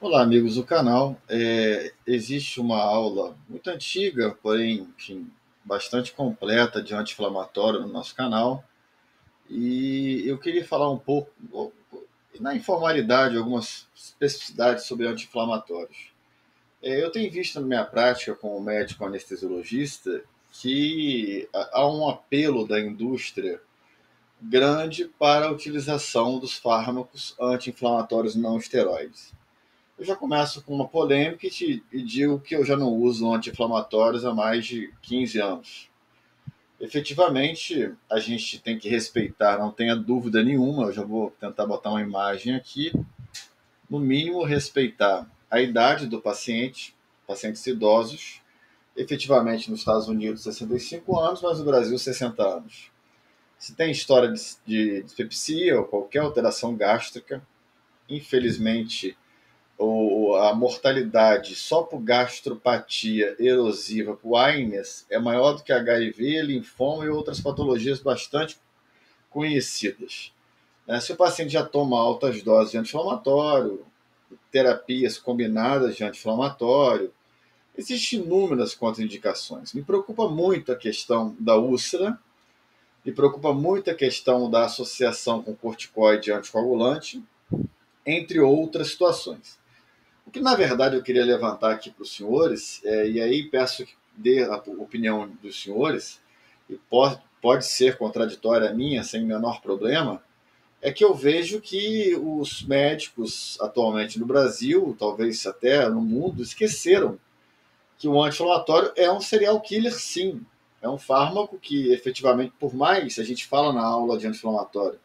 Olá, amigos do canal. Existe uma aula muito antiga, porém, enfim, bastante completa de anti-inflamatório no nosso canal. E eu queria falar um pouco, na informalidade, algumas especificidades sobre anti-inflamatórios. Eu tenho visto na minha prática como médico anestesiologista que há um apelo da indústria grande para a utilização dos fármacos anti-inflamatórios não esteroides. Eu já começo com uma polêmica e digo que eu já não uso anti-inflamatórios há mais de 15 anos. Efetivamente, a gente tem que respeitar, não tenha dúvida nenhuma, eu já vou tentar botar uma imagem aqui, no mínimo respeitar a idade do paciente, pacientes idosos, efetivamente nos Estados Unidos 65 anos, mas no Brasil 60 anos. Se tem história de dispepsia ou qualquer alteração gástrica, infelizmente a mortalidade só por gastropatia erosiva, por AINES, é maior do que HIV, linfoma e outras patologias bastante conhecidas. Se o paciente já toma altas doses de anti-inflamatório, terapias combinadas de anti-inflamatório, existem inúmeras contraindicações. Me preocupa muito a questão da úlcera, me preocupa muito a questão da associação com corticoide anticoagulante, entre outras situações. O que, na verdade, eu queria levantar aqui para os senhores, e aí peço que dê a opinião dos senhores, e pode ser contraditória a minha, sem o menor problema, é que eu vejo que os médicos atualmente no Brasil, talvez até no mundo, esqueceram que o anti-inflamatório é um serial killer, sim. É um fármaco que, efetivamente, por mais a gente fala na aula de anti-inflamatório,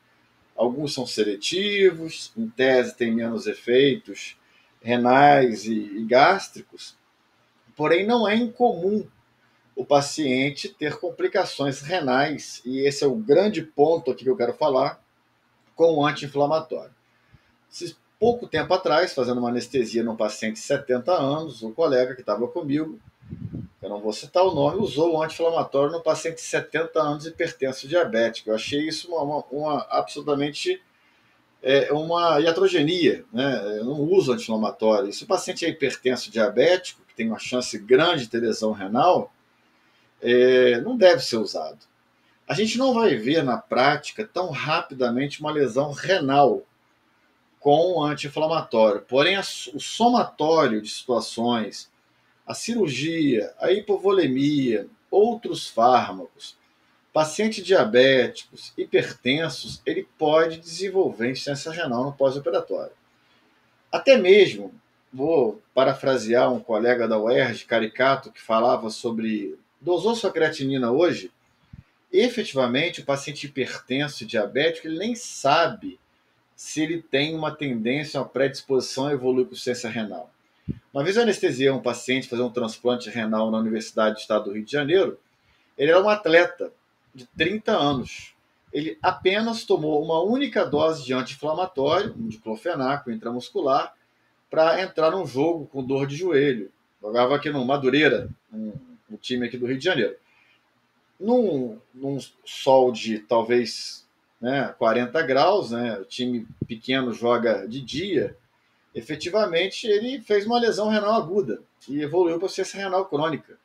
alguns são seletivos, em tese têm menos efeitos renais e gástricos, porém não é incomum o paciente ter complicações renais, e esse é o grande ponto aqui que eu quero falar, com o anti-inflamatório. Pouco tempo atrás, fazendo uma anestesia num paciente de 70 anos, um colega que estava comigo, eu não vou citar o nome, usou o anti-inflamatório no paciente de 70 anos hipertenso diabético. Eu achei isso uma absolutamente uma iatrogenia, né? Eu não uso anti-inflamatório. E se o paciente é hipertenso diabético, que tem uma chance grande de ter lesão renal, não deve ser usado. A gente não vai ver na prática tão rapidamente uma lesão renal com o anti-inflamatório. Porém, o somatório de situações, a cirurgia, a hipovolemia, outros fármacos, pacientes diabéticos, hipertensos, ele pode desenvolver insuficiência renal no pós-operatório. Até mesmo, vou parafrasear um colega da UERJ, Caricato, que falava sobre dosou sua creatinina hoje, efetivamente o paciente hipertenso e diabético ele nem sabe se ele tem uma tendência, uma predisposição a evoluir com insuficiência renal. Uma vez eu anestesiei um paciente fazer um transplante renal na Universidade do Estado do Rio de Janeiro. Ele era um atleta de 30 anos. Ele apenas tomou uma única dose de anti-inflamatório, um diclofenaco intramuscular, para entrar num jogo com dor de joelho. Jogava aqui no Madureira, um time aqui do Rio de Janeiro. Num sol de talvez 40 graus, né, o time pequeno joga de dia, efetivamente ele fez uma lesão renal aguda e evoluiu para insuficiência renal crônica.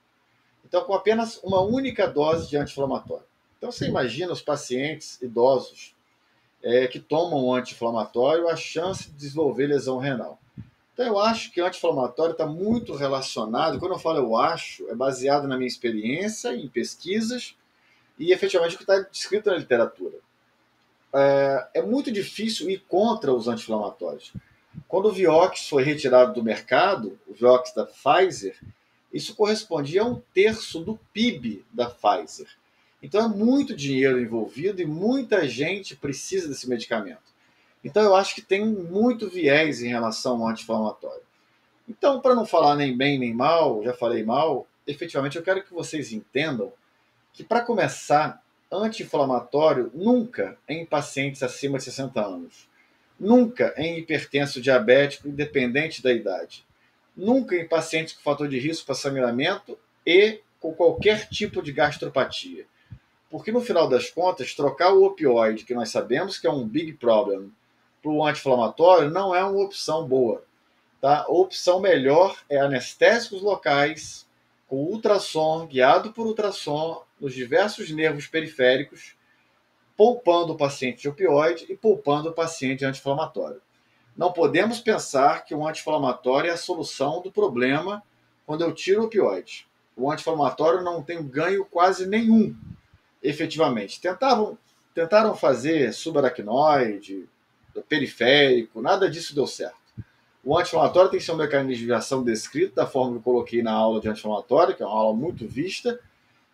Então, com apenas uma única dose de anti-inflamatório. Então, você imagina os pacientes idosos que tomam anti-inflamatório, a chance de desenvolver lesão renal. Então, eu acho que o anti-inflamatório está muito relacionado, quando eu falo eu acho, é baseado na minha experiência, em pesquisas, e efetivamente o que está descrito na literatura. É muito difícil ir contra os anti-inflamatórios. Quando o Vioxx foi retirado do mercado, o Vioxx da Pfizer, isso correspondia a 1/3 do PIB da Pfizer. Então é muito dinheiro envolvido e muita gente precisa desse medicamento. Então eu acho que tem muito viés em relação ao anti-inflamatório. Então, para não falar nem bem nem mal, já falei mal, efetivamente eu quero que vocês entendam que, para começar, anti-inflamatório nunca em pacientes acima de 60 anos. Nunca em hipertenso diabético, independente da idade. Nunca em pacientes com fator de risco para sangramento e com qualquer tipo de gastropatia. Porque, no final das contas, trocar o opioide, que nós sabemos que é um big problem, para o anti-inflamatório, não é uma opção boa. Tá? A opção melhor é anestésicos locais, com ultrassom, guiado por ultrassom, nos diversos nervos periféricos, poupando o paciente de opioide e poupando o paciente de anti-inflamatório. Não podemos pensar que o anti-inflamatório é a solução do problema quando eu tiro o opioide. O anti-inflamatório não tem ganho quase nenhum, efetivamente. Tentaram fazer subaracnoide, periférico, nada disso deu certo. O anti-inflamatório tem seu mecanismo de ação descrito da forma que eu coloquei na aula de anti-inflamatório, que é uma aula muito vista,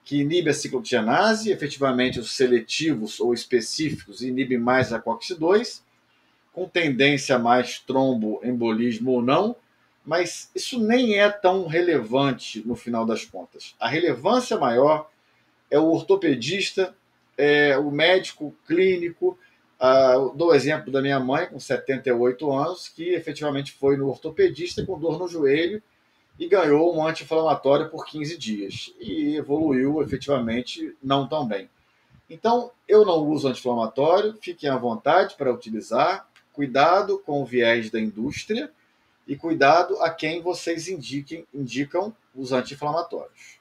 que inibe a ciclooxigenase, efetivamente os seletivos ou específicos inibem mais a COX-2, com tendência a mais tromboembolismo ou não, mas isso nem é tão relevante no final das contas. A relevância maior é o ortopedista, é o médico clínico. Dou o exemplo da minha mãe, com 78 anos, que efetivamente foi no ortopedista com dor no joelho e ganhou um anti-inflamatório por 15 dias. E evoluiu efetivamente não tão bem. Então, eu não uso anti-inflamatório, fiquem à vontade para utilizar. Cuidado com o viés da indústria e cuidado a quem vocês indicam os anti-inflamatórios.